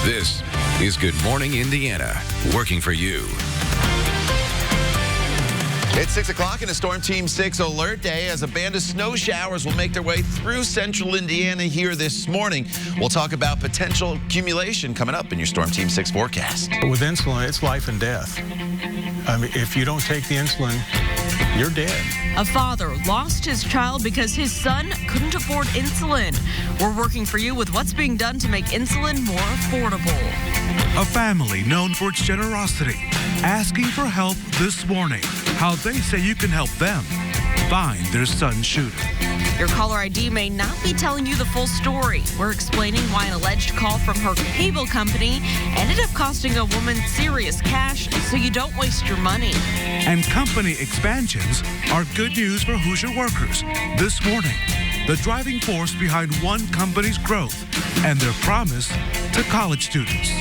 This is Good Morning Indiana, working for you. It's 6 o'clock and a Storm Team 6 alert day as a band of snow showers will make their way through central Indiana here this morning. We'll talk about potential accumulation coming up in your Storm Team 6 forecast. With insulin, it's life and death. I mean, if you don't take the insulin, you're dead. A father lost his child because his son couldn't afford insulin. We're working for you with what's being done to make insulin more affordable. A family known for its generosity, asking for help this morning. How they say you can help them find their son's shooter. Your caller ID may not be telling you the full story. We're explaining why an alleged call from her cable company ended up costing a woman serious cash, so you don't waste your money. And company expansions are good news for Hoosier workers. This morning, the driving force behind one company's growth and their promise to college students.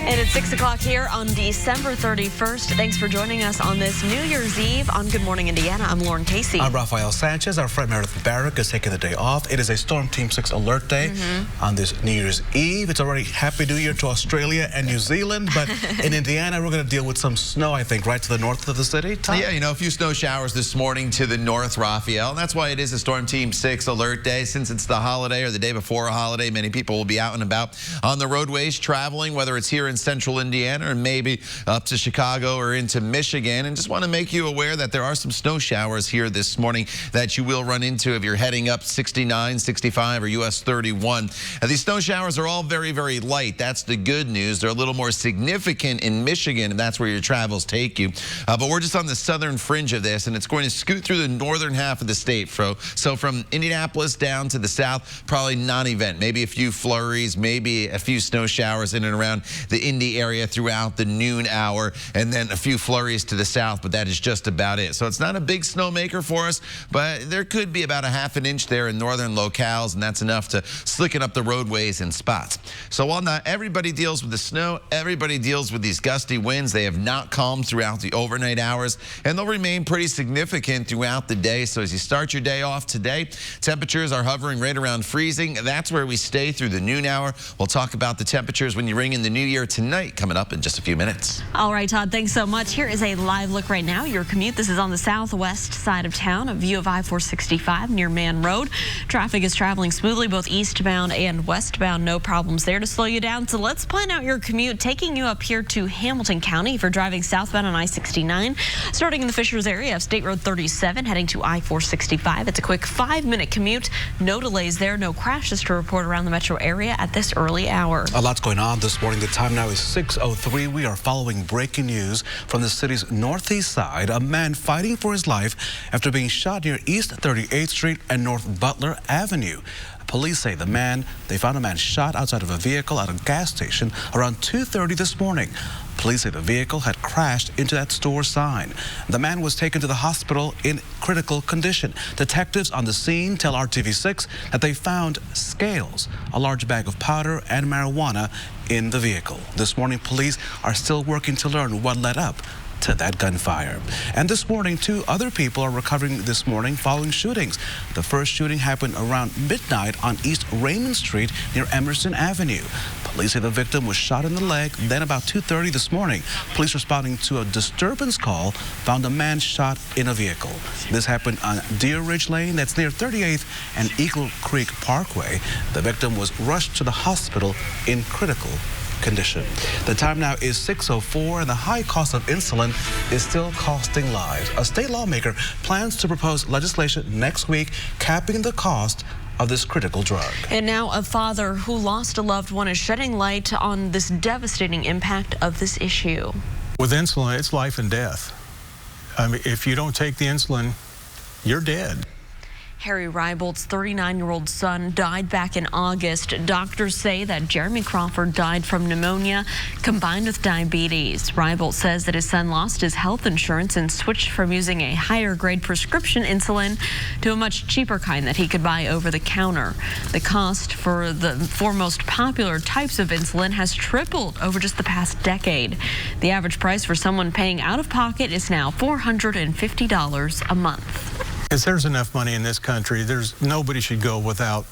And it's 6 o'clock here on December 31st. Thanks for joining us on this New Year's Eve on Good Morning Indiana. I'm Lauren Casey. I'm Rafael Sanchez. Our friend Meredith Barrick is taking the day off. It is a Storm Team 6 alert day on this New Year's Eve. It's already Happy New Year to Australia and New Zealand, but in Indiana, we're going to deal with some snow, I think, right to the north of the city. Tom? Yeah, you know, a few snow showers this morning to the north, Raphael. And that's why it is a Storm Team 6 alert day. Since it's the holiday or the day before a holiday, many people will be out and about on the roadways traveling, whether it's here in central Indiana or maybe up to Chicago or into Michigan. And just want to make you aware that there are some snow showers here this morning that you will run into if you're heading up 69, 65, or US 31. Now, these snow showers are all very, very light. That's the good news. They're a little more significant in Michigan, and that's where your travels take you. But we're just on the southern fringe of this, and it's going to scoot through the northern half of the state. So from Indianapolis down to the south, probably non-event. Maybe a few flurries, maybe a few snow showers in and around the Indy area throughout the noon hour, and then a few flurries to the south, but that is just about it. So it's not a big snow maker for us, but there could be about a half an inch there in northern locales, and that's enough to slicken up the roadways in spots. So while not everybody deals with the snow, everybody deals with these gusty winds. They have not calmed throughout the overnight hours, and they'll remain pretty significant throughout the day. So as you start your day off today, temperatures are hovering right around freezing. That's where we stay through the noon hour. We'll talk about the temperatures when you ring in the new year tonight, coming up in just a few minutes. All right, Todd, thanks so much. Here is a live look right now. Your commute. This is on the southwest side of town, a view of I-465 near Man Road. Traffic is traveling smoothly, both eastbound and westbound. No problems there to slow you down. So let's plan out your commute, taking you up here to Hamilton County. If you're driving southbound on I-69, starting in the Fishers area of State Road 37, heading to I-465. It's a quick 5-minute commute. No delays there. No crashes to report around the metro area at this early hour. A lot's going on this morning. The time now is 6:03. We are following breaking news from the city's northeast side. A man fighting for his life after being shot near East 38th Street and North Butler Avenue. Police say they found a man shot outside of a vehicle at a gas station around 2:30 this morning. Police say the vehicle had crashed into that store sign. The man was taken to the hospital in critical condition. Detectives on the scene tell RTV6 that they found scales, a large bag of powder, and marijuana in the vehicle. This morning, police are still working to learn what led up to that gunfire. And this morning, 2 other people are recovering this morning following shootings. The first shooting happened around midnight on East Raymond Street near Emerson Avenue. Police say the victim was shot in the leg. Then about 2:30 this morning, police responding to a disturbance call found a man shot in a vehicle. This happened on Deer Ridge Lane, that's near 38th and Eagle Creek Parkway. The victim was rushed to the hospital in critical condition. The time now is 6:04, and the high cost of insulin is still costing lives. A state lawmaker plans to propose legislation next week capping the cost of this critical drug. And now a father who lost a loved one is shedding light on this devastating impact of this issue. With insulin, it's life and death. I mean, if you don't take the insulin, you're dead. Harry Rybolt's 39-year-old son died back in August. Doctors say that Jeremy Crawford died from pneumonia combined with diabetes. Rybolt says that his son lost his health insurance and switched from using a higher grade prescription insulin to a much cheaper kind that he could buy over the counter. The cost for the 4 most popular types of insulin has tripled over just the past decade. The average price for someone paying out of pocket is now $450 a month. Because there's enough money in this country, nobody should go without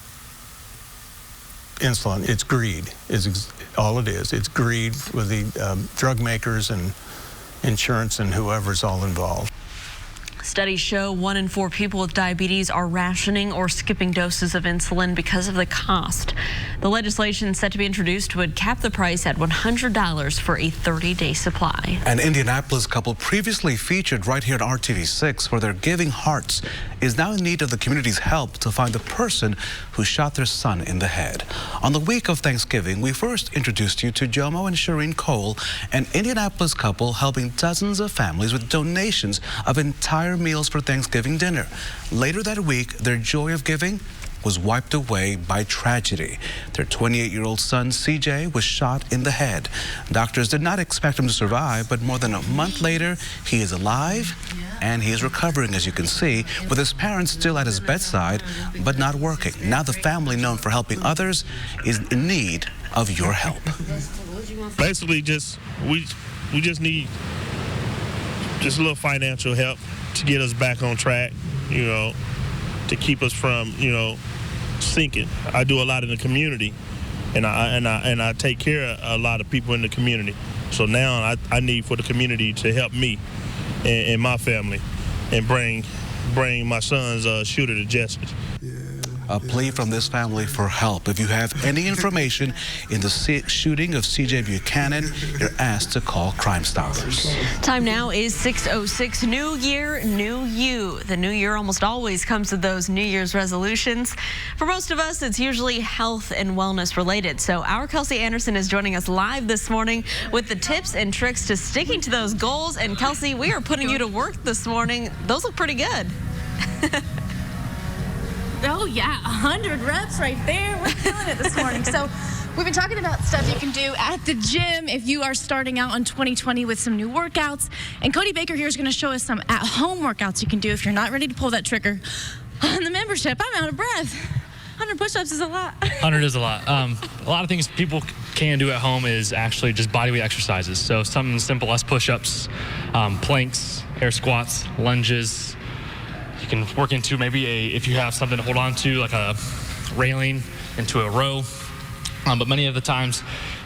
insulin. It's greed. all it is. It's greed with the drug makers and insurance and whoever's all involved. Studies show 1 in 4 people with diabetes are rationing or skipping doses of insulin because of the cost. The legislation set to be introduced would cap the price at $100 for a 30-day supply. An Indianapolis couple previously featured right here at RTV6 for their giving hearts is now in need of the community's help to find the person who shot their son in the head. On the week of Thanksgiving, we first introduced you to Jomo and Shireen Cole, an Indianapolis couple helping dozens of families with donations of entire meals for Thanksgiving dinner. Later that week, their joy of giving was wiped away by tragedy. Their 28-year-old son, CJ, was shot in the head. Doctors did not expect him to survive, but more than a month later, he is alive and he is recovering, as you can see, with his parents still at his bedside, but not working. Now the family, known for helping others, is in need of your help. Basically, we just need a little financial help to get us back on track, to keep us from, sinking. I do a lot in the community, and I take care of a lot of people in the community. So now I need for the community to help me and my family and bring my son's shooter to justice. A plea from this family for help. If you have any information in the shooting of C.J. Buchanan, you're asked to call Crime Stoppers. Time now is 6:06. New year, new you. The new year almost always comes with those New Year's resolutions. For most of us, it's usually health and wellness related. So our Kelsey Anderson is joining us live this morning with the tips and tricks to sticking to those goals. And Kelsey, we are putting you to work this morning. Those look pretty good. Oh, yeah, 100 reps right there. We're killing it this morning. So we've been talking about stuff you can do at the gym if you are starting out on 2020 with some new workouts. And Cody Baker here is going to show us some at-home workouts you can do if you're not ready to pull that trigger on the membership. I'm out of breath. 100 push-ups is a lot. 100 is a lot. A lot of things people can do at home is actually just bodyweight exercises. So something simple as push-ups, planks, air squats, lunges. You can work into maybe if you have something to hold on to, like a railing, into a row. But many of the times,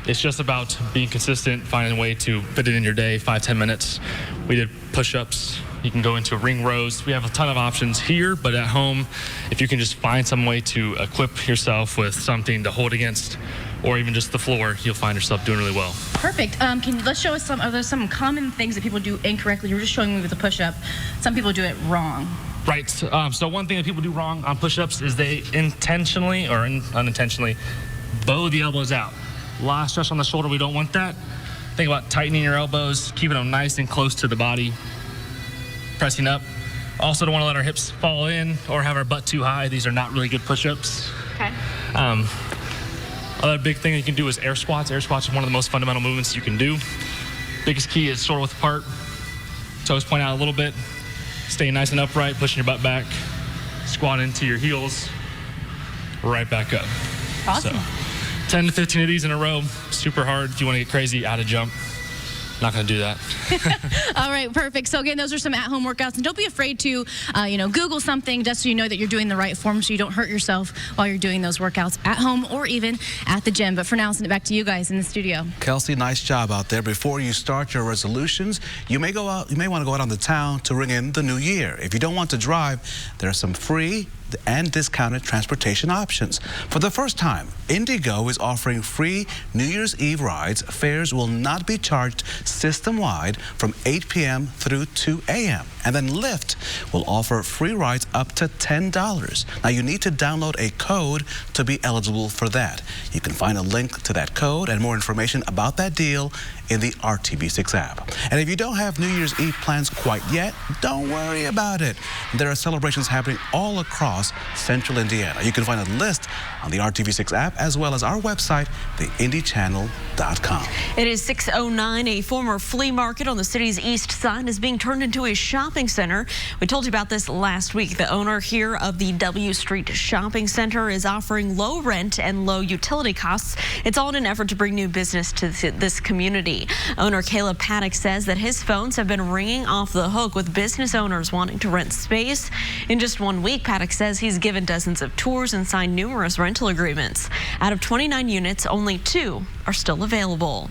it's just about being consistent, finding a way to fit it in your day, 5-10 minutes. We did push-ups. You can go into ring rows. We have a ton of options here, but at home, if you can just find some way to equip yourself with something to hold against, or even just the floor, you'll find yourself doing really well. Perfect. Let's show us are there some common things that people do incorrectly? You were just showing me with the push-up. Some people do it wrong. Right. So one thing that people do wrong on push-ups is they intentionally or unintentionally bow the elbows out. A lot of stress on the shoulder. We don't want that. Think about tightening your elbows, keeping them nice and close to the body, pressing up. Also don't want to let our hips fall in or have our butt too high. These are not really good push-ups. Okay. Other big thing you can do is air squats. Air squats is one of the most fundamental movements you can do. Biggest key is shoulder width apart, toes point out a little bit, stay nice and upright, pushing your butt back, squat into your heels, right back up. Awesome. So 10 to 15 of these in a row, super hard. If you want to get crazy, add a jump. Not going to do that. All right, perfect. So again, those are some at-home workouts, and don't be afraid to, Google something just so you know that you're doing the right form, so you don't hurt yourself while you're doing those workouts at home or even at the gym. But for now, I'll send it back to you guys in the studio. Kelsey, nice job out there. Before you start your resolutions, you may want to go out on the town to ring in the new year. If you don't want to drive, there are some free and discounted transportation options. For the first time, Indigo is offering free New Year's Eve rides. Fares will not be charged system-wide from 8 p.m. through 2 a.m. And then Lyft will offer free rides up to $10. Now, you need to download a code to be eligible for that. You can find a link to that code and more information about that deal in the RTV6 app. And if you don't have New Year's Eve plans quite yet, don't worry about it. There are celebrations happening all across Central Indiana. You can find a list on the RTV6 app as well as our website, theindychannel.com. KSL.com. It is 6:09. A former flea market on the city's east side is being turned into a shopping center. We told you about this last week. The owner here of the W Street Shopping Center is offering low rent and low utility costs. It's all in an effort to bring new business to this community. Owner Caleb Paddock says that his phones have been ringing off the hook with business owners wanting to rent space. In just 1 week, Paddock says he's given dozens of tours and signed numerous rental agreements. Out of 29 units, only 2 are still available.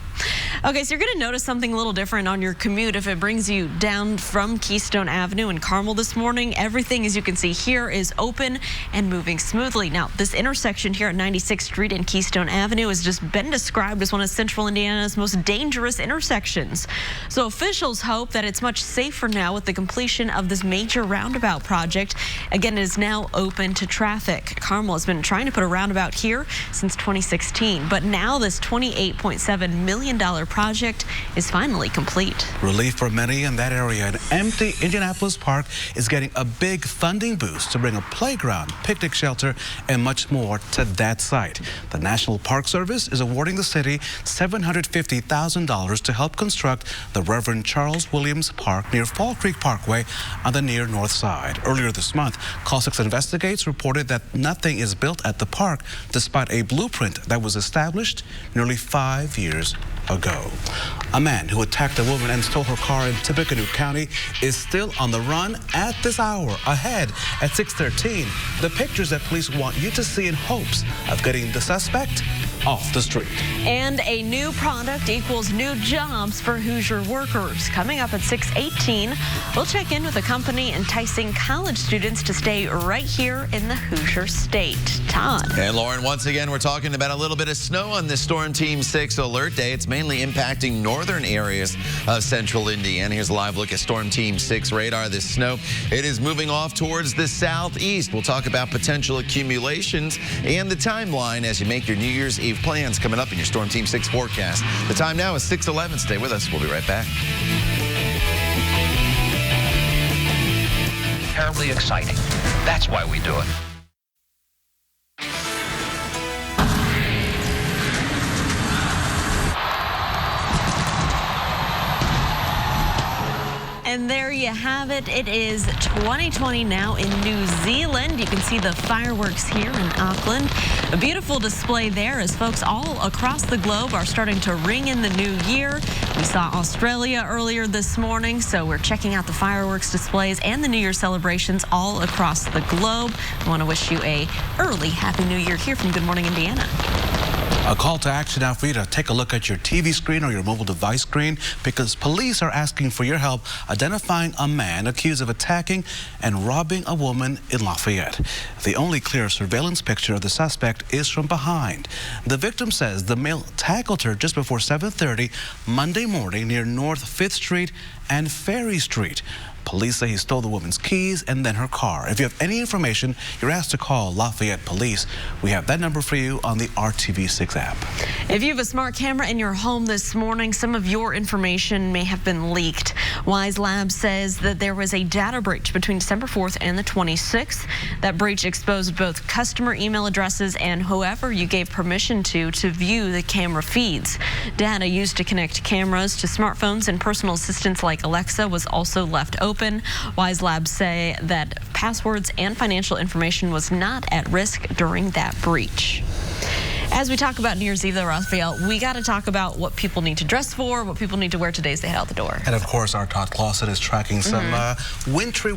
Okay, so you're going to notice something a little different on your commute if it brings you down from Keystone Avenue in Carmel this morning. Everything, as you can see here, is open and moving smoothly. Now, this intersection here at 96th Street and Keystone Avenue has just been described as one of Central Indiana's most dangerous intersections. So officials hope that it's much safer now with the completion of this major roundabout project. Again, it is now open to traffic. Carmel has been trying to put a roundabout here since 2016, but now this $28.7 million project is finally complete. Relief for many in that area. An empty Indianapolis park is getting a big funding boost to bring a playground, picnic shelter, and much more to that site. The National Park Service is awarding the city $750,000 to help construct the Reverend Charles Williams Park near Fall Creek Parkway on the near north side. Earlier this month, Call 6 Investigates reported that nothing is built at the park despite a blueprint that was established nearly 5 years ago. A man who attacked a woman and stole her car in Tippecanoe County is still on the run at this hour. Ahead at 6:13, the pictures that police want you to see in hopes of getting the suspect off the street. And a new product equals new jobs for Hoosier workers. Coming up at 6:18, we'll check in with a company enticing college students to stay right here in the Hoosier state. Todd. And Lauren, once again, we're talking about a little bit of snow on this Storm Team 6 alert day. It's mainly impacting northern areas of central Indiana. Here's a live look at Storm Team 6 radar. This snow, it is moving off towards the southeast. We'll talk about potential accumulations and the timeline as you make your New Year's Eve plans coming up in your Storm Team 6 forecast. The time now is 6:11. Stay with us. We'll be right back. Terribly exciting. That's why we do it. And there you have it. It is 2020 now in New Zealand. You can see the fireworks here in Auckland. A beautiful display there as folks all across the globe are starting to ring in the new year. We saw Australia earlier this morning, so we're checking out the fireworks displays and the New Year celebrations all across the globe. I want to wish you a early Happy New Year here from Good Morning Indiana. A call to action now for you to take a look at your TV screen or your mobile device screen because police are asking for your help identifying a man accused of attacking and robbing a woman in Lafayette. The only clear surveillance picture of the suspect is from behind. The victim says the male tackled her just before 7:30 Monday morning near North 5th Street and Ferry Street. Police say he stole the woman's keys and then her car. If you have any information, you're asked to call Lafayette Police. We have that number for you on the RTV6 app. If you have a smart camera in your home this morning, some of your information may have been leaked. Wise Labs says that there was a data breach between December 4th and the 26th. That breach exposed both customer email addresses and whoever you gave permission to view the camera feeds. Data used to connect cameras to smartphones and personal assistants like Alexa was also left open. Wise Labs say that passwords and financial information was not at risk during that breach. As we talk about New Year's Eve, though, Raphael, we got to talk about what people need to dress for, what people need to wear today as they head out the door. And of course, our Todd Clausen is tracking some winter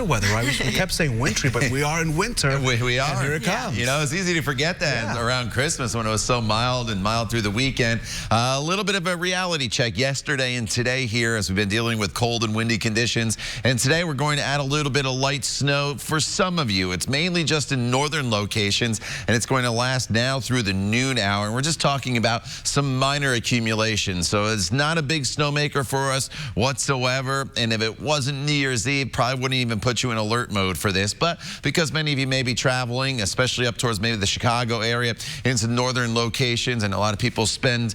weather, right? We kept saying wintry, but we are in winter. We are. And here it comes. You know, it's easy to forget that around Christmas when it was so mild through the weekend. A little bit of a reality check yesterday and today here as we've been dealing with cold and windy conditions. And today we're going to add a little bit of light snow for some of you. It's mainly just in northern locations, and it's going to last now through the noon hour. And we're just talking about some minor accumulations. So it's not a big snowmaker for us whatsoever. And if it wasn't New Year's Eve, probably wouldn't even put you in alert mode for this. But because many of you may be traveling, especially up towards maybe the Chicago area, into northern locations, and a lot of people spend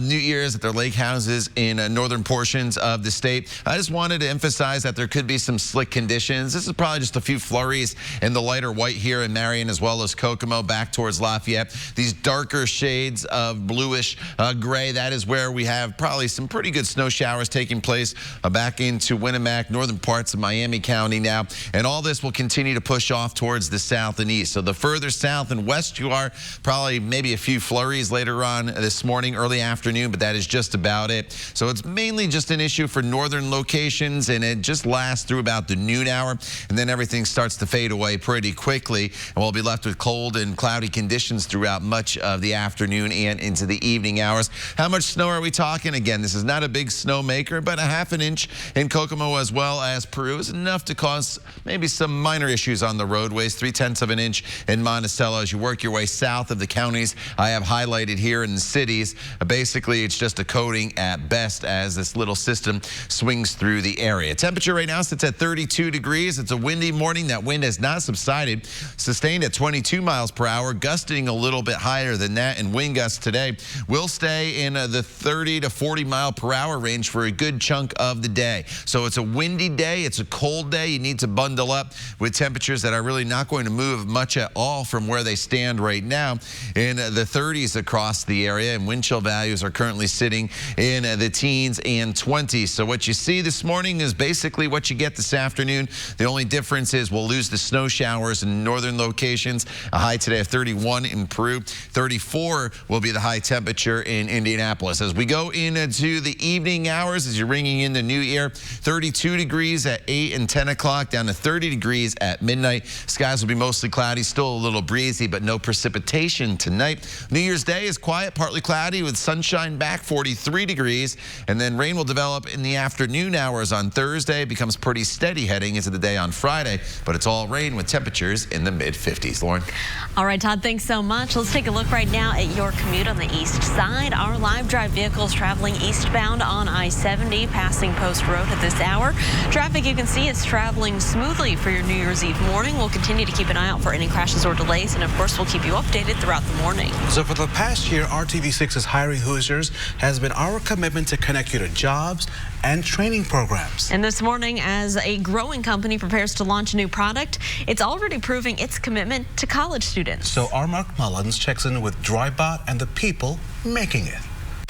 New Year's at their lake houses in northern portions of the state, I just wanted to emphasize that there could be some slick conditions. This is probably just a few flurries in the lighter white here in Marion as well as Kokomo back towards Lafayette. these darker shades of bluish gray. That is where we have probably some pretty good snow showers taking place back into Winnemac, northern parts of Miami County now. And all this will continue to push off towards the south and east. So the further south and west you are, probably maybe a few flurries later on this morning, early afternoon, but that is just about it. So it's mainly just an issue for northern locations, and it just lasts through about the noon hour, and then everything starts to fade away pretty quickly, and we'll be left with cold and cloudy conditions throughout much of the afternoon and into the evening hours. How much snow are we talking? Again, this is not a big snow maker, but a half an inch in Kokomo as well as Peru is enough to cause maybe some minor issues on the roadways. 3/10 of an inch in Monticello. As you work your way south of the counties I have highlighted here in the cities, basically it's just a coating at best as this little system swings through the area. Temperature right now sits at 32 degrees. It's a windy morning. That wind has not subsided, sustained at 22 miles per hour, gusting a little bit higher than that, and wind gusts today will stay in the 30 to 40 mile per hour range for a good chunk of the day. So it's a windy day. It's a cold day. You need to bundle up with temperatures that are really not going to move much at all from where they stand right now in the 30s across the area, and wind chill values are currently sitting in the teens and 20s. So what you see this morning is basically what you get this afternoon. The only difference is we'll lose the snow showers in northern locations. A high today of 31 in Peru. 34 will be the high temperature in Indianapolis. As we go into the evening hours, as you're ringing in the new year, 32 degrees at 8 and 10 o'clock, down to 30 degrees at midnight. Skies will be mostly cloudy, still a little breezy, but no precipitation tonight. New Year's Day is quiet, partly cloudy with sunshine back, 43 degrees, and then rain will develop in the afternoon hours on Thursday. It becomes pretty steady heading into the day on Friday, but it's all rain with temperatures in the mid-50s. Lauren? All right, Todd, thanks so much. Let's take a look right now at your commute on the east side. Our live drive vehicles traveling eastbound on I-70, passing Post Road at this hour. Traffic, you can see, is traveling smoothly for your New Year's Eve morning. We'll continue to keep an eye out for any crashes or delays, and of course, we'll keep you updated throughout the morning. So for the past year, RTV6's Hiring Hoosiers has been our commitment to connect you to jobs and training programs. And this morning, as a growing company prepares to launch a new product, it's already proving its commitment to college students. So our Mark Mullins checks in with Drybot and the people making it.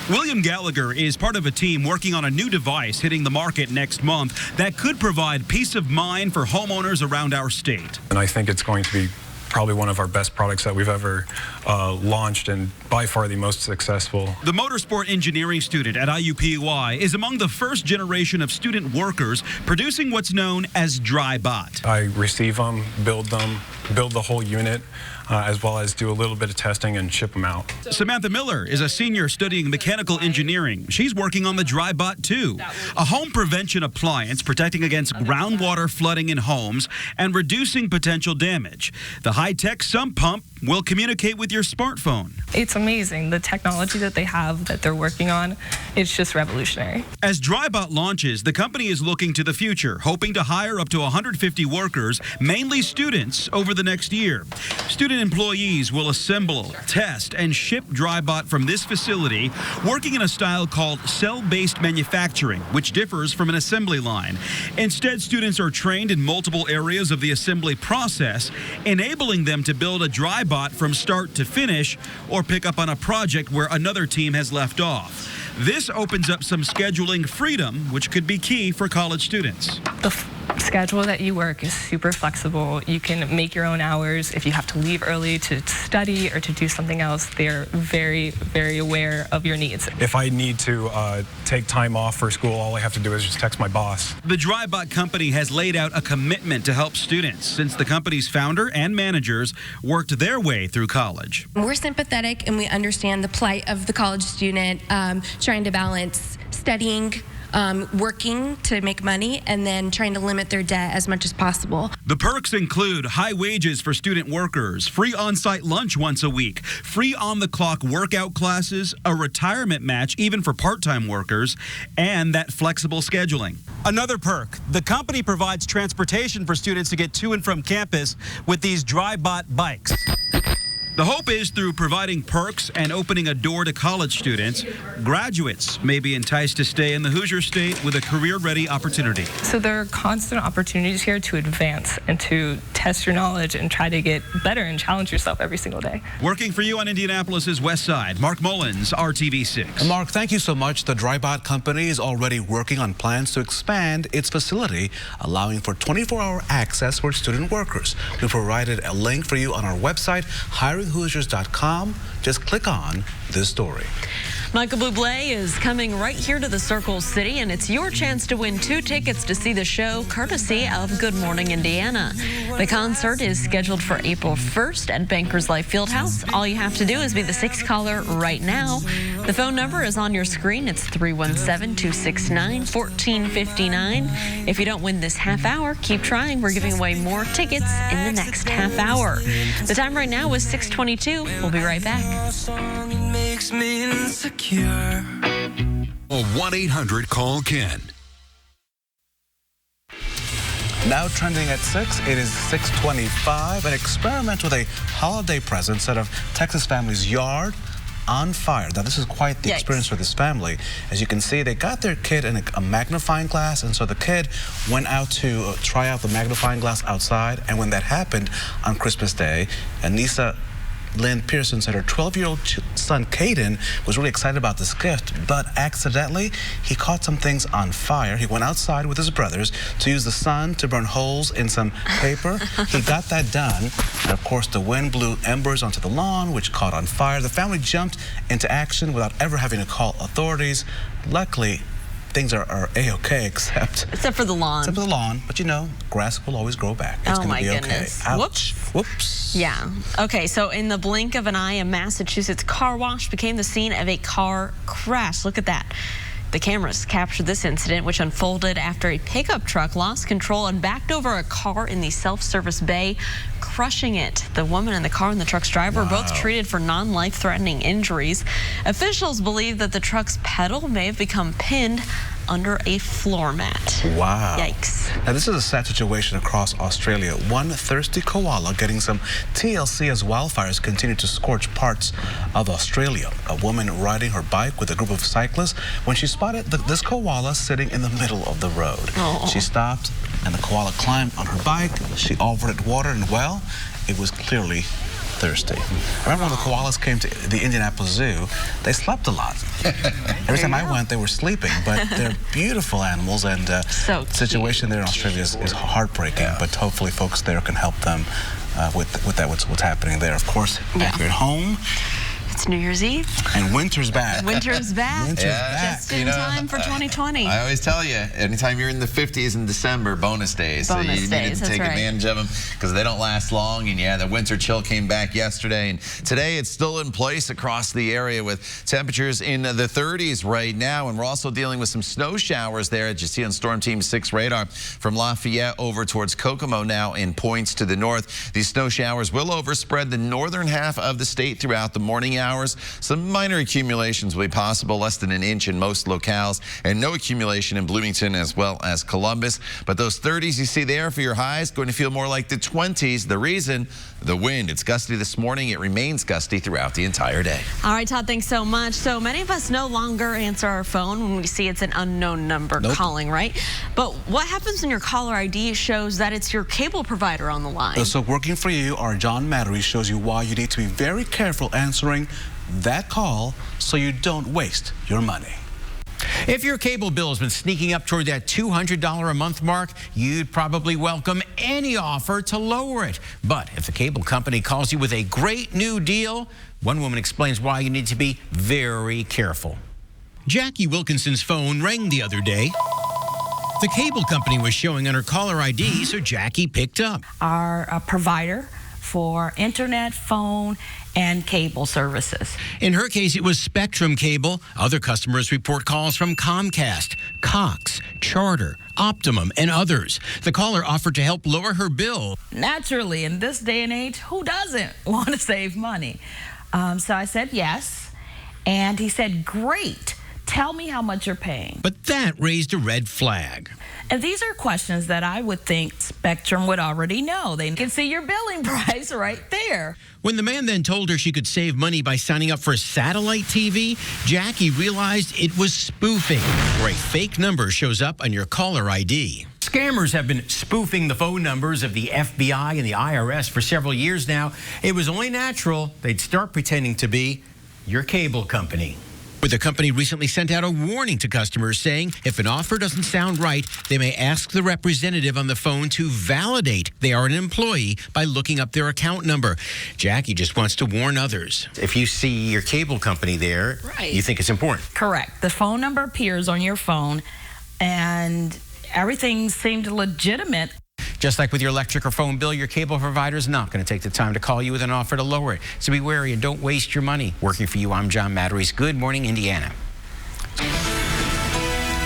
William Gallagher is part of a team working on a new device hitting the market next month that could provide peace of mind for homeowners around our state. And I think it's going to be probably one of our best products that we've ever launched, and by far the most successful. The motorsport engineering student at IUPUI is among the first generation of student workers producing what's known as Drybot. I receive them, build the whole unit, as well as do a little bit of testing and ship them out. Samantha Miller is a senior studying mechanical engineering. She's working on the Drybot 2, a home prevention appliance protecting against groundwater flooding in homes and reducing potential damage. The high-tech sump pump will communicate with your smartphone. It's amazing, the technology that they have that they're working on. It's just revolutionary. As Drybot launches, the company is looking to the future, hoping to hire up to 150 workers, mainly students, over the next year. Student employees will assemble, test, and ship Drybot from this facility, working in a style called cell-based manufacturing, which differs from an assembly line. Instead, students are trained in multiple areas of the assembly process, enabling them to build a Drybot from start to finish or pick up on a project where another team has left off. This opens up some scheduling freedom, which could be key for college students. The schedule that you work is super flexible. You can make your own hours. If you have to leave early to study or to do something else, they're very, very aware of your needs. If I need to take time off for school, all I have to do is just text my boss. The Drybot company has laid out a commitment to help students since the company's founder and managers worked their way through college. We're sympathetic and we understand the plight of the college student trying to balance studying, working to make money, and then trying to limit their debt as much as possible. The perks include high wages for student workers, free on-site lunch once a week, free on-the-clock workout classes, a retirement match even for part-time workers, and that flexible scheduling. Another perk, the company provides transportation for students to get to and from campus with these Drybot bikes. The hope is through providing perks and opening a door to college students, graduates may be enticed to stay in the Hoosier State with a career-ready opportunity. So there are constant opportunities here to advance and to test your knowledge and try to get better and challenge yourself every single day. Working for you on Indianapolis's West Side, Mark Mullins, RTV6. And Mark, thank you so much. The Drybot company is already working on plans to expand its facility, allowing for 24-hour access for student workers. We provided a link for you on our website, hiringhoosiers.com. Just click on this story. Michael Bublé is coming right here to the Circle City, and it's your chance to win 2 tickets to see the show, courtesy of Good Morning Indiana. The concert is scheduled for April 1st at Bankers Life Fieldhouse. All you have to do is be the 6th caller right now. The phone number is on your screen. It's 317-269-1459. If you don't win this half hour, keep trying. We're giving away more tickets in the next half hour. The time right now is 6:22. We'll be right back. 1-800-CALL-KEN. Now trending at 6, it is 6:25. An experiment with a holiday present set of Texas family's yard on fire. Now, this is quite the experience for this family. As you can see, they got their kid in a magnifying glass, and so the kid went out to try out the magnifying glass outside, and when that happened on Christmas Day, Anissa Lynn Pearson said her 12-year-old son, Caden, was really excited about this gift, but accidentally, he caught some things on fire. He went outside with his brothers to use the sun to burn holes in some paper. He got that done, and of course, the wind blew embers onto the lawn, which caught on fire. The family jumped into action without ever having to call authorities. Luckily, things are A-okay, except for the lawn. Except for the lawn, but you know, grass will always grow back. It's oh my be goodness. Okay. Whoops. Whoops. Yeah. Okay, so in the blink of an eye, a Massachusetts car wash became the scene of a car crash. Look at that. The cameras captured this incident, which unfolded after a pickup truck lost control and backed over a car in the self-service bay, crushing it. The woman in the car and the truck's driver were both treated for non-life-threatening injuries. Officials believe that the truck's pedal may have become pinned under a floor mat. Wow. Yikes. Now, this is a sad situation across Australia. One thirsty koala getting some TLC as wildfires continue to scorch parts of Australia. A woman riding her bike with a group of cyclists when she spotted this koala sitting in the middle of the road. Oh. She stopped, and the koala climbed on her bike. She offered it water, and well, it was clearly thirsty. I remember when the koalas came to the Indianapolis Zoo, they slept a lot. Every time I went, they were sleeping, but they're beautiful animals, and the situation there in Australia is heartbreaking, but hopefully folks there can help them with that, what's happening there. Of course, back here at home, It's New Year's Eve. And winter's back. Winter's back. Winter's back. Just in time for 2020. I always tell you, anytime you're in the 50s in December, bonus days. So you need to take advantage of them because they don't last long. And yeah, the winter chill came back yesterday. And today it's still in place across the area with temperatures in the 30s right now. And we're also dealing with some snow showers there, as you see on Storm Team 6 radar from Lafayette over towards Kokomo now in points to the north. These snow showers will overspread the northern half of the state throughout the morning hours. Some minor accumulations will be possible, less than an inch in most locales, and no accumulation in Bloomington as well as Columbus. But those 30s you see there for your highs going to feel more like the 20s. The reason, the wind. It's gusty this morning. It remains gusty throughout the entire day. All right, Todd, thanks so much. So many of us no longer answer our phone when we see it's an unknown number calling, right? But what happens when your caller ID shows that it's your cable provider on the line? So working for you, our John Mattery shows you why you need to be very careful answering that call so you don't waste your money. If your cable bill has been sneaking up toward that $200 a month mark, you'd probably welcome any offer to lower it. But if the cable company calls you with a great new deal, one woman explains why you need to be very careful. Jackie Wilkinson's phone rang the other day. The cable company was showing on her caller ID, so Jackie picked up. Our provider for internet, phone, and cable services. In her case, it was Spectrum Cable. Other customers report calls from Comcast, Cox, Charter, Optimum, and others. The caller offered to help lower her bill. Naturally, in this day and age, who doesn't want to save money? So I said yes, and he said, great. Tell me how much you're paying. But that raised a red flag. And these are questions that I would think Spectrum would already know. They can see your billing price right there. When the man then told her she could save money by signing up for satellite TV, Jackie realized it was spoofing, where a fake number shows up on your caller ID. Scammers have been spoofing the phone numbers of the FBI and the IRS for several years now. It was only natural they'd start pretending to be your cable company. But the company recently sent out a warning to customers saying if an offer doesn't sound right, they may ask the representative on the phone to validate they are an employee by looking up their account number. Jackie just wants to warn others. If you see your cable company there, you think it's important. Correct. The phone number appears on your phone, and everything seemed legitimate. Just like with your electric or phone bill, your cable provider is not going to take the time to call you with an offer to lower it. So be wary and don't waste your money. Working for you, I'm John Matteries. Good morning, Indiana.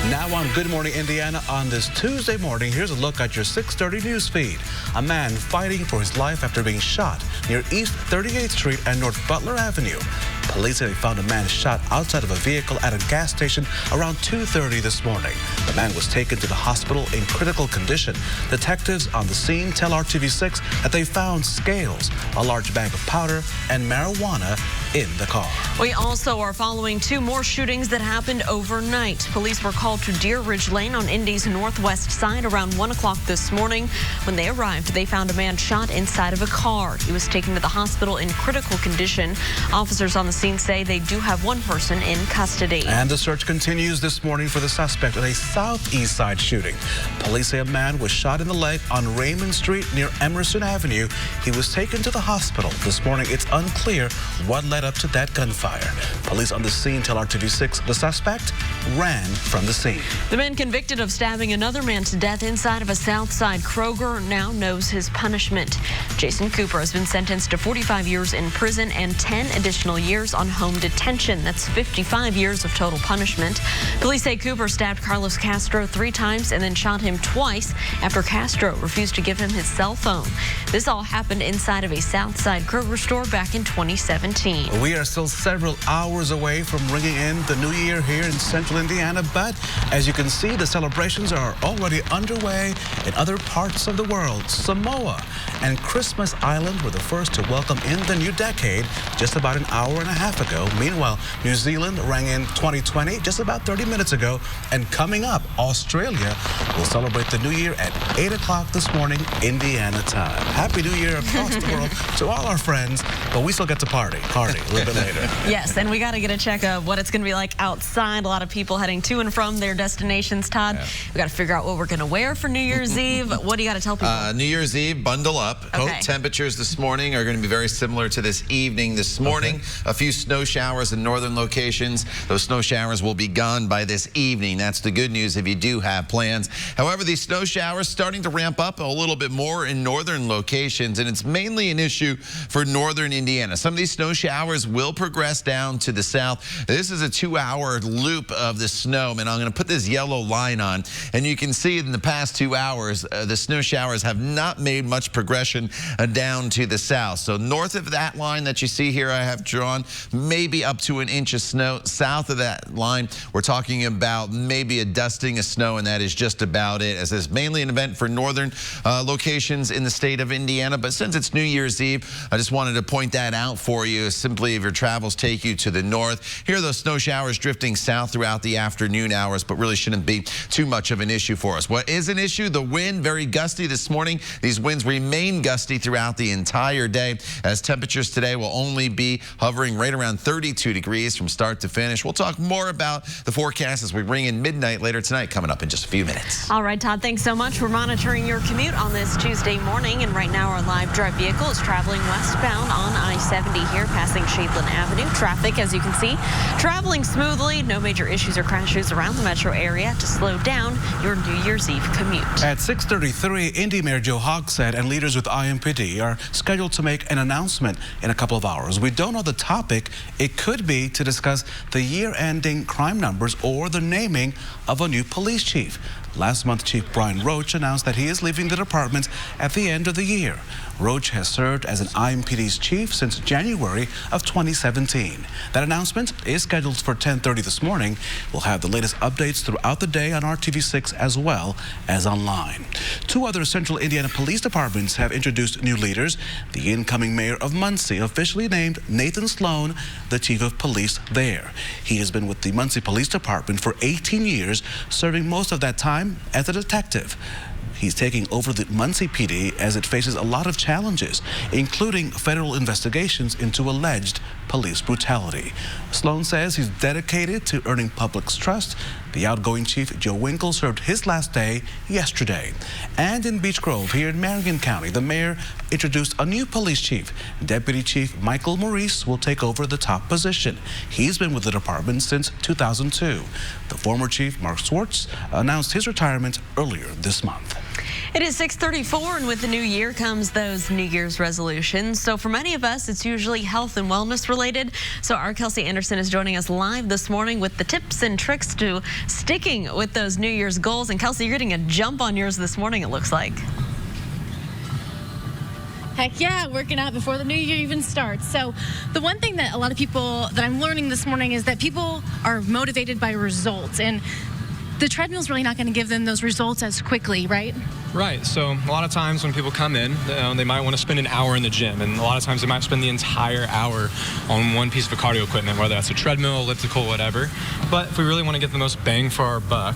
Now on Good Morning Indiana on this Tuesday morning, here's a look at your 6:30 news feed. A man fighting for his life after being shot near East 38th Street and North Butler Avenue. Police say they found a man shot outside of a vehicle at a gas station around 2:30 this morning. The man was taken to the hospital in critical condition. Detectives on the scene tell RTV6 that they found scales, a large bag of powder, and marijuana in the car. We also are following two more shootings that happened overnight. Police were called to Deer Ridge Lane on Indy's northwest side around 1 o'clock this morning. When they arrived, they found a man shot inside of a car. He was taken to the hospital in critical condition. Officers on the scene say they do have one person in custody. And the search continues this morning for the suspect in a southeast side shooting. Police say a man was shot in the leg on Raymond Street near Emerson Avenue. He was taken to the hospital this morning. It's unclear what led up to that gunfire. Police on the scene tell RTV6 the suspect ran from the scene. The man convicted of stabbing another man to death inside of a Southside Kroger now knows his punishment. Jason Cooper has been sentenced to 45 years in prison and 10 additional years on home detention. That's 55 years of total punishment. Police say Cooper stabbed Carlos Castro 3 times and then shot him twice after Castro refused to give him his cell phone. This all happened inside of a Southside Kroger store back in 2017. We are still several hours away from ringing in the new year here in central Indiana, but as you can see, the celebrations are already underway in other parts of the world. Samoa and Christmas Island were the first to welcome in the new decade just about an hour and a half ago. Meanwhile, New Zealand rang in 2020 just about 30 minutes ago. And coming up, Australia will celebrate the new year at 8 o'clock this morning, Indiana time. Happy New Year across the world to all our friends, but we still get to party a little bit later. Yes, and we got to get a check of what it's going to be like outside. A lot of people heading to and from their destinations, Todd. Yeah. We got to figure out what we're going to wear for New Year's Eve. What do you got to tell people? New Year's Eve, bundle up. Okay. Temperatures this morning are going to be very similar to this evening. This morning, a few snow showers in northern locations. Those snow showers will be gone by this evening. That's the good news if you do have plans. However, these snow showers starting to ramp up a little bit more in northern locations, and it's mainly an issue for northern Indiana. Some of these snow showers will progress down to the south. This is a 2-hour loop of the snow, and I'm going to put this yellow line on, and you can see in the past 2 hours, the snow showers have not made much progression down to the south. So north of that line that you see here, I have drawn maybe up to an inch of snow. South of that line, we're talking about maybe a dusting of snow, and that is just about it, as this is mainly an event for northern locations in the state of Indiana. But since it's New Year's Eve, I just wanted to point that out for you. Simply, if your travels take you to the north, here are those snow showers drifting south throughout the afternoon hours, but really shouldn't be too much of an issue for us. What is an issue? The wind, very gusty this morning. These winds remain gusty throughout the entire day, as temperatures today will only be hovering right around 32 degrees from start to finish. We'll talk more about the forecast as we ring in midnight later tonight, coming up in just a few minutes. All right, Todd, thanks so much. We're monitoring your commute on this Tuesday morning, and right now our live drive vehicle is traveling westbound on I-70 here, passing Shadeland Avenue. Traffic, as you can see, traveling smoothly. No major issues or crashes around the metro area to slow down your New Year's Eve commute. At 6:33, Indy Mayor Joe Hogsett and leaders with IMPD are scheduled to make an announcement in a couple of hours. We don't know the topic. It could be to discuss the year-ending crime numbers or the naming of a new police chief. Last month, Chief Brian Roach announced that he is leaving the department at the end of the year. Roach has served as an IMPD's chief since January of 2017. That announcement is scheduled for 10:30 this morning. We'll have the latest updates throughout the day on RTV6 as well as online. 2 other Central Indiana police departments have introduced new leaders. The incoming mayor of Muncie officially named Nathan Sloan the chief of police there. He has been with the Muncie Police Department for 18 years, serving most of that time as a detective. He's taking over the Muncie PD as it faces a lot of challenges, including federal investigations into alleged police brutality. Sloan says he's dedicated to earning public's trust. The outgoing chief, Joe Winkle, served his last day yesterday. And in Beech Grove, here in Marion County, the mayor introduced a new police chief. Deputy Chief Michael Maurice will take over the top position. He's been with the department since 2002. The former chief, Mark Swartz, announced his retirement earlier this month. It is 6:34, and with the new year comes those New Year's resolutions. So for many of us, it's usually health and wellness related. So our Kelsey Anderson is joining us live this morning with the tips and tricks to sticking with those New Year's goals. And Kelsey, you're getting a jump on yours this morning, it looks like. Heck yeah, working out before the new year even starts. So the one thing that a lot of people that I'm learning this morning is that people are motivated by results, and the treadmill's really not going to give them those results as quickly, right? Right. So a lot of times when people come in, they might want to spend an hour in the gym, and a lot of times they might spend the entire hour on one piece of cardio equipment, whether that's a treadmill, elliptical, whatever. But if we really want to get the most bang for our buck,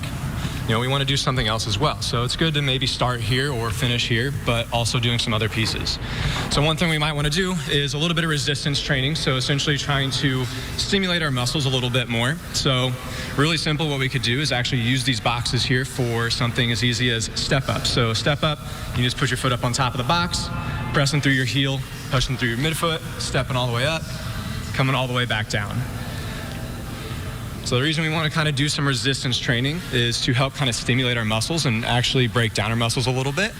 we want to do something else as well. So it's good to maybe start here or finish here, but also doing some other pieces. So one thing we might want to do is a little bit of resistance training. So essentially trying to stimulate our muscles a little bit more. So really simple, what we could do is actually use these boxes here for something as easy as step up. So step up, you just put your foot up on top of the box, pressing through your heel, pushing through your midfoot, stepping all the way up, coming all the way back down. So the reason we want to kind of do some resistance training is to help kind of stimulate our muscles and actually break down our muscles a little bit.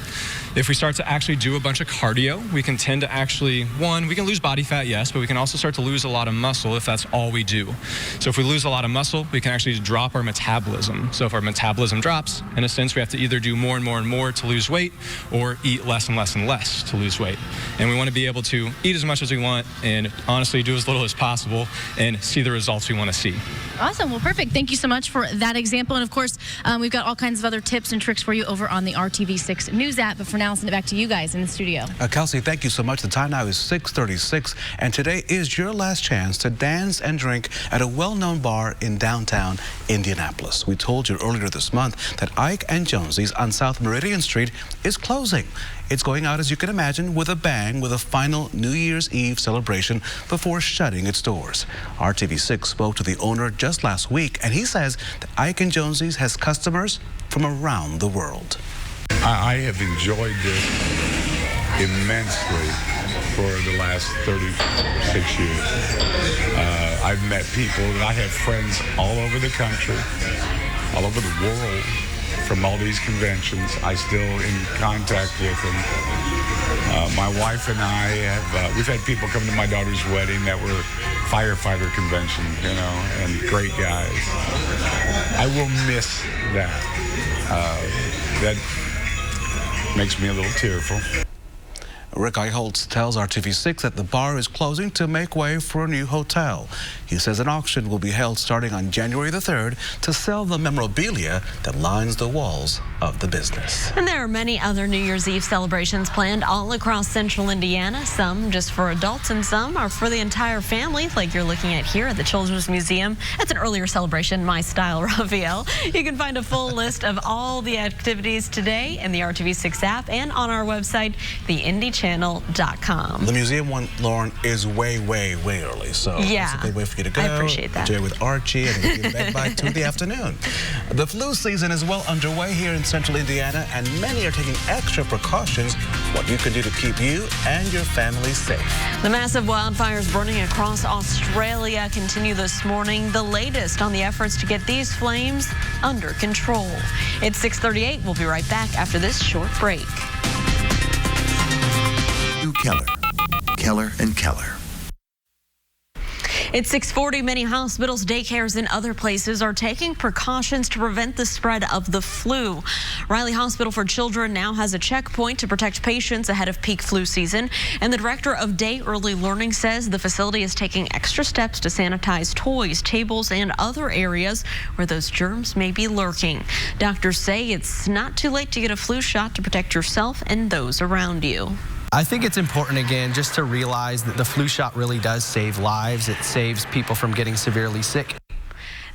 If we start to actually do a bunch of cardio, we can tend to actually, we can lose body fat, yes, but we can also start to lose a lot of muscle if that's all we do. So if we lose a lot of muscle, we can actually drop our metabolism. So if our metabolism drops, in a sense, we have to either do more and more and more to lose weight or eat less and less and less to lose weight. And we want to be able to eat as much as we want and honestly do as little as possible and see the results we want to see. Awesome. Well, perfect. Thank you so much for that example. And of course, we've got all kinds of other tips and tricks for you over on the RTV6 News app. But for now, I'll send it back to you guys in the studio. Kelsey, thank you so much. The time now is 6:36, and today is your last chance to dance and drink at a well-known bar in downtown Indianapolis. We told you earlier this month that Ike and Jonesy's on South Meridian Street is closing. It's going out, as you can imagine, with a bang, with a final New Year's Eve celebration before shutting its doors. RTV6 spoke to the owner just last week, and he says that Ike and Jonesy's has customers from around the world. I have enjoyed this immensely for the last 36 years. I've met people, and I have friends all over the country, all over the world, from all these conventions. I still in contact with them. My wife and I have, we've had people come to my daughter's wedding that were firefighter convention, and great guys. I will miss that. That makes me a little tearful. Rick Eichholz tells RTV6 that the bar is closing to make way for a new hotel. He says an auction will be held starting on January the 3rd to sell the memorabilia that lines the walls of the business. And there are many other New Year's Eve celebrations planned all across central Indiana, some just for adults and some are for the entire family, like you're looking at here at the Children's Museum. It's an earlier celebration, My Style Raphael. You can find a full list of all the activities today in the RTV6 app and on our website, theindychannel.com. The museum one, Lauren, is way early, so yeah, it's a good way for you to go. I appreciate that. Enjoy with Archie and get back by 2 in the afternoon. The flu season is well underway here in central Indiana, and many are taking extra precautions. What you can do to keep you and your family safe. The massive wildfires burning across Australia continue this morning. The latest on the efforts to get these flames under control. It's 6:38. We'll be right back after this short break. Keller and Keller. It's 6:40. Many hospitals, daycares, and other places are taking precautions to prevent the spread of the flu. Riley Hospital for Children now has a checkpoint to protect patients ahead of peak flu season. And the director of Day Early Learning says the facility is taking extra steps to sanitize toys, tables, and other areas where those germs may be lurking. Doctors say it's not too late to get a flu shot to protect yourself and those around you. I think it's important, again, just to realize that the flu shot really does save lives. It saves people from getting severely sick.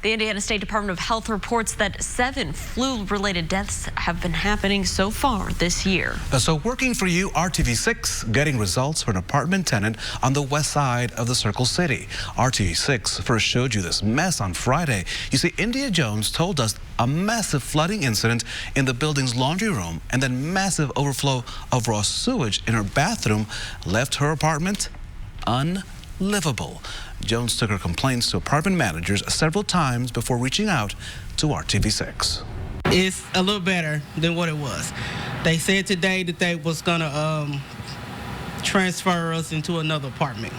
The Indiana State Department of Health reports that 7 flu-related deaths have been happening so far this year. So working for you, RTV6 getting results for an apartment tenant on the west side of the Circle City. RTV6 first showed you this mess on Friday. You see, India Jones told us a massive flooding incident in the building's laundry room and then massive overflow of raw sewage in her bathroom left her apartment unlivable. Jones took her complaints to apartment managers several times before reaching out to RTV6. It's a little better than what it was. They said today that they was gonna transfer us into another apartment.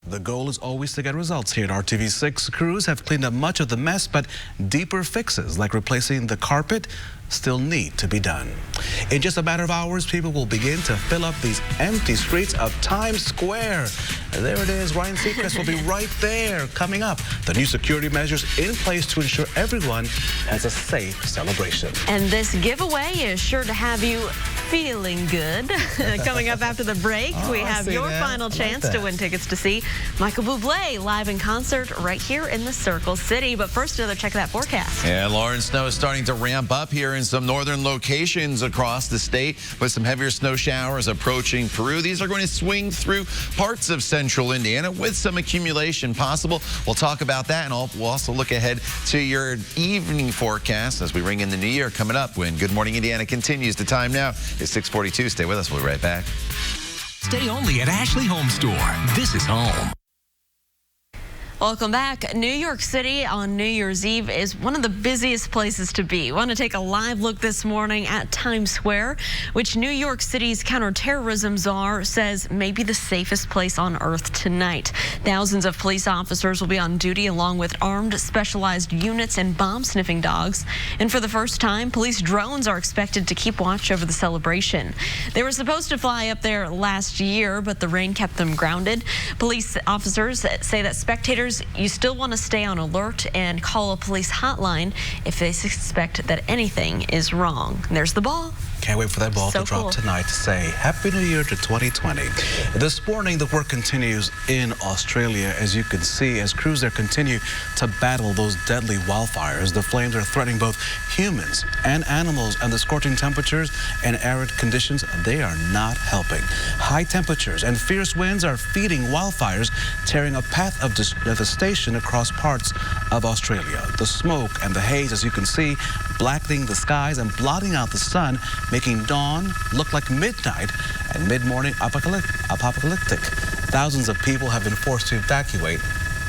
The goal is always to get results here at RTV6. Crews have cleaned up much of the mess, but deeper fixes like replacing the carpet still need to be done. In just a matter of hours, people will begin to fill up these empty streets of Times Square. There it is. Ryan Seacrest will be right there coming up. The new security measures in place to ensure everyone has a safe celebration. And this giveaway is sure to have you feeling good. Coming up after the break, we have your final chance to win tickets to see Michael Bublé live in concert right here in the Circle City. But first, another check of that forecast. Yeah, Lauren, snow is starting to ramp up here in some northern locations across the state with some heavier snow showers approaching Peru. These are going to swing through parts of central Indiana with some accumulation possible. We'll talk about that, and we'll also look ahead to your evening forecast as we ring in the new year coming up when Good Morning Indiana continues. The time now is 6:42. Stay with us. We'll be right back. Stay only at Ashley Home Store. This is home. Welcome back. New York City on New Year's Eve is one of the busiest places to be. We want to take a live look this morning at Times Square, which New York City's counterterrorism czar says may be the safest place on earth tonight. Thousands of police officers will be on duty along with armed specialized units and bomb-sniffing dogs. And for the first time, police drones are expected to keep watch over the celebration. They were supposed to fly up there last year, but the rain kept them grounded. Police officers say that spectators, you still want to stay on alert and call a police hotline if they suspect that anything is wrong. And there's the ball. Can't wait for that ball to drop tonight to say Happy New Year to 2020. This morning, the work continues in Australia, as you can see, as crews there continue to battle those deadly wildfires. The flames are threatening both humans and animals, and the scorching temperatures and arid conditions, they are not helping. High temperatures and fierce winds are feeding wildfires, tearing a path of devastation across parts of Australia. The smoke and the haze, as you can see, blackening the skies and blotting out the sun, making dawn look like midnight and mid-morning apocalyptic. Thousands of people have been forced to evacuate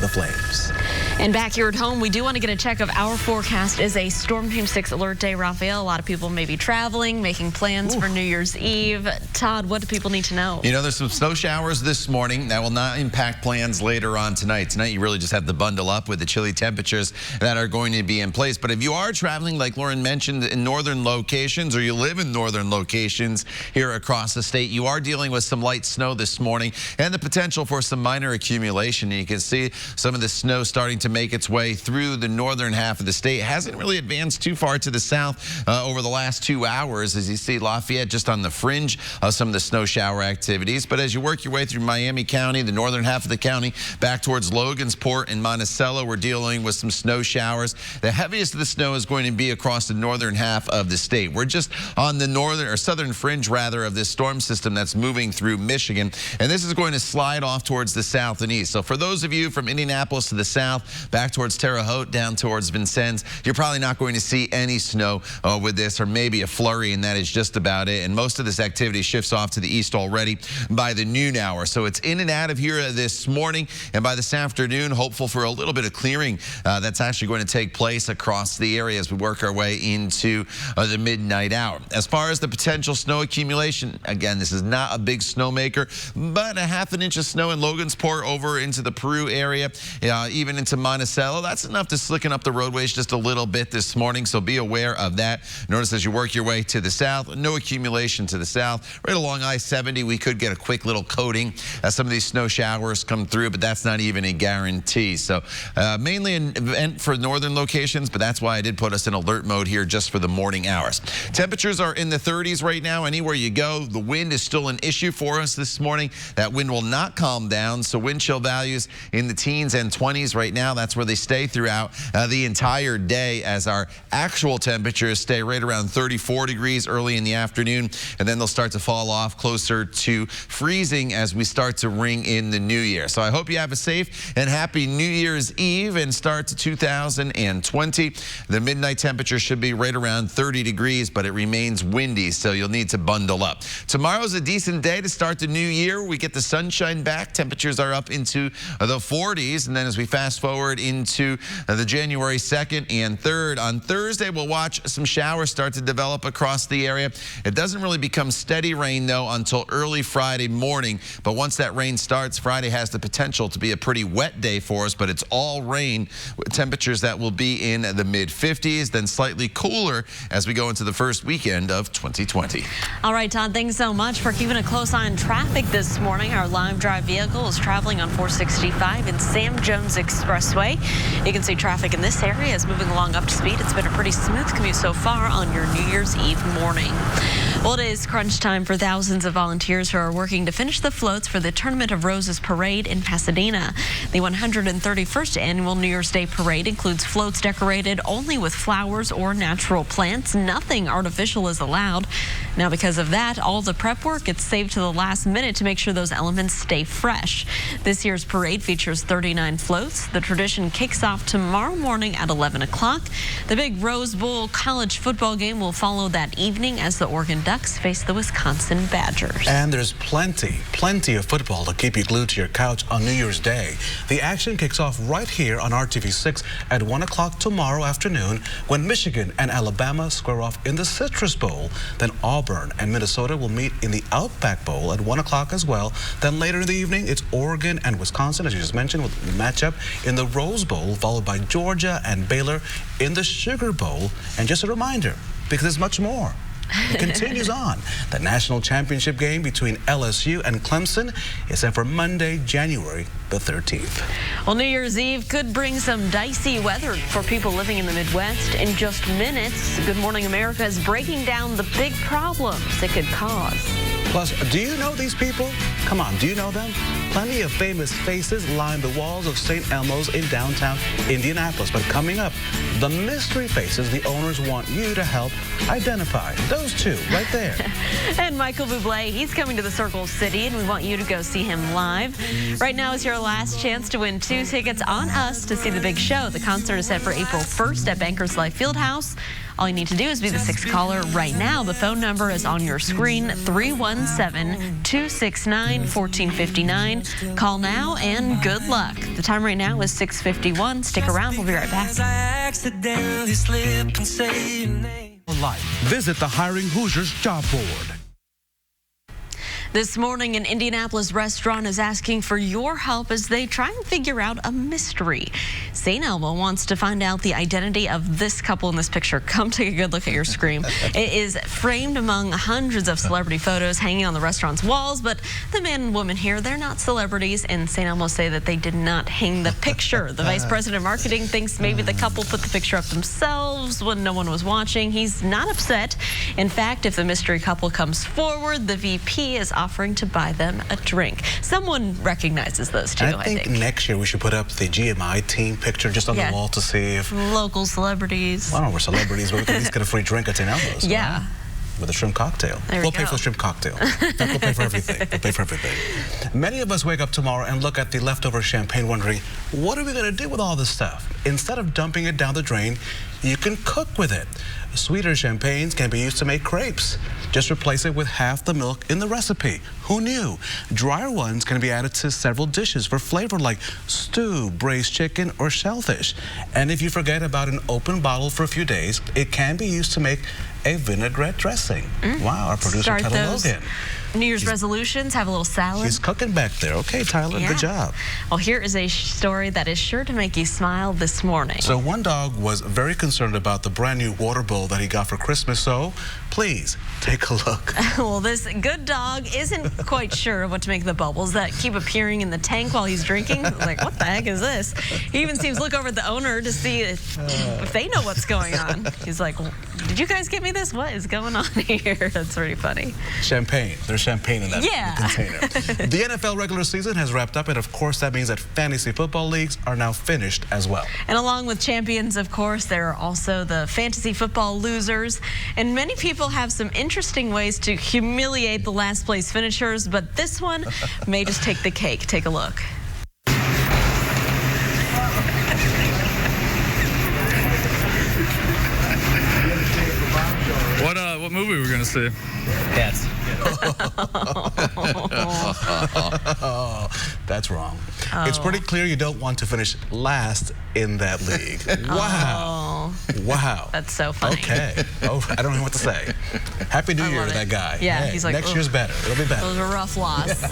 the flames. And back here at home, we do want to get a check of our forecast. Is a Storm Team 6 alert day, Raphael. A lot of people may be traveling, making plans for New Year's Eve. Todd, what do people need to know? You know, there's some snow showers this morning that will not impact plans later on tonight. Tonight, you really just have to bundle up with the chilly temperatures that are going to be in place. But if you are traveling, like Lauren mentioned, in northern locations, or you live in northern locations here across the state, you are dealing with some light snow this morning and the potential for some minor accumulation. And you can see some of the snow starting to make its way through the northern half of the state. It hasn't really advanced too far to the south over the last 2 hours, as you see Lafayette just on the fringe of some of the snow shower activities. But as you work your way through Miami County, the northern half of the county, back towards Logansport and Monticello, we're dealing with some snow showers. The heaviest of the snow is going to be across the northern half of the state. We're just on the northern or southern fringe, rather, of this storm system that's moving through Michigan. And this is going to slide off towards the south and east. So for those of you from Indianapolis to the south, back towards Terre Haute, down towards Vincennes. You're probably not going to see any snow with this, or maybe a flurry, and that is just about it. And most of this activity shifts off to the east already by the noon hour. So it's in and out of here this morning, and by this afternoon, hopeful for a little bit of clearing that's actually going to take place across the area as we work our way into the midnight hour. As far as the potential snow accumulation, again, this is not a big snowmaker, but a half an inch of snow in Logansport over into the Peru area, even into Monticello. That's enough to slicken up the roadways just a little bit this morning, so be aware of that. Notice as you work your way to the south, no accumulation to the south. Right along I-70, we could get a quick little coating as some of these snow showers come through, but that's not even a guarantee. So mainly an event for northern locations, but that's why I did put us in alert mode here just for the morning hours. Temperatures are in the 30s right now. Anywhere you go, the wind is still an issue for us this morning. That wind will not calm down, so wind chill values in the teens and 20s right now. That's where they stay throughout the entire day, as our actual temperatures stay right around 34 degrees early in the afternoon, and then they'll start to fall off closer to freezing as we start to ring in the new year. So I hope you have a safe and happy New Year's Eve and start to 2020. The midnight temperature should be right around 30 degrees, but it remains windy, so you'll need to bundle up. Tomorrow's a decent day to start the new year. We get the sunshine back. Temperatures are up into the 40s, and then as we fast forward into the January 2nd and 3rd, on Thursday we'll watch some showers start to develop across the area. It doesn't really become steady rain though until early Friday morning, but once that rain starts, Friday has the potential to be a pretty wet day for us, but it's all rain with temperatures that will be in the mid-50s, then slightly cooler as we go into the first weekend of 2020. All right, Todd, thanks so much for keeping a close eye on traffic this morning. Our live drive vehicle is traveling on 465 and Sam Jones Expressway. You can see traffic in this area is moving along up to speed. It's been a pretty smooth commute so far on your New Year's Eve morning. Well, it is crunch time for thousands of volunteers who are working to finish the floats for the Tournament of Roses Parade in Pasadena. The 131st annual New Year's Day Parade includes floats decorated only with flowers or natural plants. Nothing artificial is allowed. Now, because of that, all the prep work gets saved to the last minute to make sure those elements stay fresh. This year's parade features 39 floats. The tradition kicks off tomorrow morning at 11 o'clock. The big Rose Bowl college football game will follow that evening as the Oregon Ducks face the Wisconsin Badgers. And there's plenty of football to keep you glued to your couch on New Year's Day. The action kicks off right here on RTV6 at 1 o'clock tomorrow afternoon when Michigan and Alabama square off in the Citrus Bowl. Then Auburn and Minnesota will meet in the Outback Bowl at 1 o'clock as well. Then later in the evening, it's Oregon and Wisconsin, as you just mentioned, with the matchup in the Rose Bowl, followed by Georgia and Baylor in the Sugar Bowl. And just a reminder, because there's much more. It continues on. The national championship game between LSU and Clemson is set for Monday, January the 13th. Well, New Year's Eve could bring some dicey weather for people living in the Midwest. In just minutes, Good Morning America is breaking down the big problems it could cause. Plus, do you know these people? Come on, do you know them? Plenty of famous faces line the walls of St. Elmo's in downtown Indianapolis. But coming up, the mystery faces the owners want you to help identify. Those two right there. And Michael Bublé, he's coming to the Circle City, and we want you to go see him live. Right now is your last chance to win 2 tickets on us to see the big show. The concert is set for April 1st at Bankers Life Fieldhouse. All you need to do is be the 6th caller right now. The phone number is on your screen, 317-269-1459. Call now and good luck. The time right now is 6:51. Stick around. We'll be right back. Visit the Hiring Hoosiers job board. This morning, an Indianapolis restaurant is asking for your help as they try and figure out a mystery. St. Elmo wants to find out the identity of this couple in this picture. Come take a good look at your screen. It is framed among hundreds of celebrity photos hanging on the restaurant's walls, but the man and woman here, they're not celebrities, and St. Elmo say that they did not hang the picture. The vice president of marketing thinks maybe the couple put the picture up themselves when no one was watching. He's not upset. In fact, if the mystery couple comes forward, the VP is offering to buy them a drink. Someone recognizes those two, I think. Next year we should put up the GMI team picture just on the wall to see if... Local celebrities. Well, I don't know, we're celebrities, but we can at least get a free drink at St. Elmo's. Yeah. with a shrimp cocktail. We'll pay for the shrimp cocktail. We'll pay for everything. We'll pay for everything. Many of us wake up tomorrow and look at the leftover champagne wondering, what are we going to do with all this stuff? Instead of dumping it down the drain, you can cook with it. Sweeter champagnes can be used to make crepes. Just replace it with half the milk in the recipe. Who knew? Drier ones can be added to several dishes for flavor like stew, braised chicken, or shellfish. And if you forget about an open bottle for a few days, it can be used to make a vinaigrette dressing. Wow, our producer, Tyler Logan. New Year's resolutions, have a little salad. He's cooking back there. Okay, Tyler, good job. Well, here is a story that is sure to make you smile this morning. So one dog was very concerned about the brand new water bowl that he got for Christmas, so please take a look. Well, this good dog isn't quite sure what to make of the bubbles that keep appearing in the tank while he's drinking. Like, what the heck is this? He even seems to look over at the owner to see if they know what's going on. He's like, did you guys get me this? What is going on here? That's pretty funny. Champagne. There's champagne in that container. The NFL regular season has wrapped up, and of course that means that fantasy football leagues are now finished as well. And along with champions, of course, there are also the fantasy football losers. And many people have some interesting ways to humiliate the last place finishers, but this one may just take the cake. Take a look. What movie are we going to see? Cats. That's wrong. It's pretty clear you don't want to finish last in that league. Wow. Wow. That's so funny. Okay. Oh, I don't know what to say. Happy New Year to that guy. Yeah, hey, he's like, next year's better. It'll be better. It was a rough loss.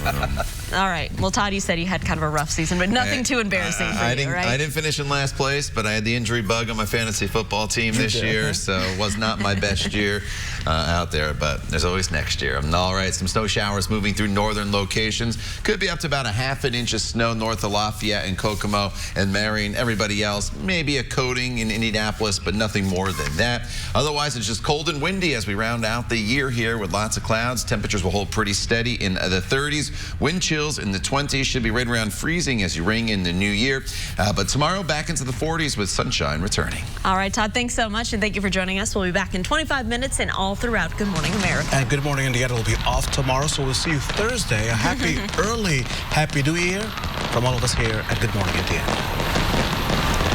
All right. Well, Todd, you said you had kind of a rough season, but nothing too embarrassing for you, right? I didn't finish in last place, but I had the injury bug on my fantasy football team this year, so it was not my best year out there, but there's always next year. All right, some snow showers moving through northern locations. Could be up to about a ½ an inch of snow north of Lafayette and Kokomo and Marion. Everybody else, maybe a coating in Indianapolis, but nothing more than that. Otherwise, it's just cold and windy as we round out the year here with lots of clouds. Temperatures will hold pretty steady in the 30s. Wind chills in the 20s. Should be right around freezing as you ring in the new year. But tomorrow, back into the 40s with sunshine returning. All right, Todd, thanks so much, and thank you for joining us. We'll be back in 25 minutes and all throughout Good Morning America. And Good Morning Indiana will be off tomorrow, so we'll see you Thursday. A happy, early Happy New Year from all of us here at Good Morning Indiana.